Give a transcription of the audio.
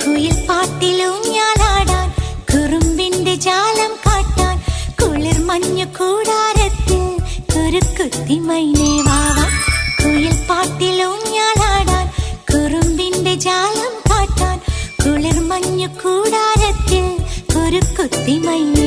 കുയിൽ പാട്ടിലൂഞ്ഞാലാടാൻ കുറുമ്പിന്റെ ജാലം കാട്ടാൻ കുളിർ മഞ്ഞു കൂടാരത്തിൽ കുരുക്കുത്തി മൈനേ വാവാ. കുയിൽ പാട്ടിലൂഞ്ഞാലാടാൻ കുറുമ്പിന്റെ ജാലം കാട്ടാൻ കുളിർ മഞ്ഞു കൂടാരത്തിൽ കുരുക്കുത്തി മൈനേ